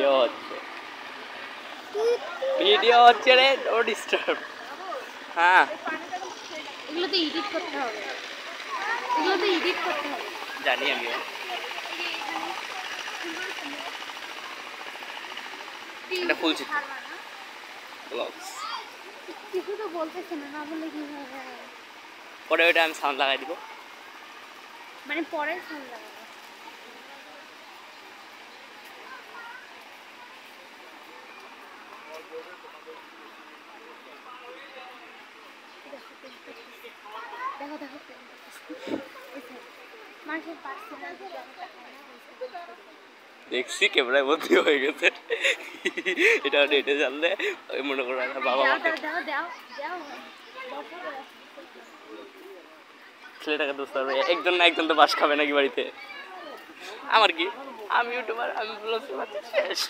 Video হচ্ছে video হচ্ছে রে, নো ডিস্টার্ব। হ্যাঁ এগুলোতে এডিট করতে হবে, এগুলোতে এডিট করতে হবে। জানি আমিও। এটা ফুল চিত্র ব্লগস। কিছু তো বলতেছে না, না বললে কি হবে? পরে ওইটা আমি সাউন্ড লাগাই দিব। মানে পরে সাউন্ড লাগাবো। দেখো দেখো মানুষের পার্সোনাল দেখছি ক্যামেরায় বন্দি হয়ে গেছে। এটা নেটে জানলে ওই মনে করো না বাবা মাকে ছেলেটাকে দোষ করবে, একজন না একজন তো বাস খাবে নাকি বাড়িতে। আমার কি, আমি ইউটিউবার, আমি ব্লগ বানাচ্ছি, শেষ।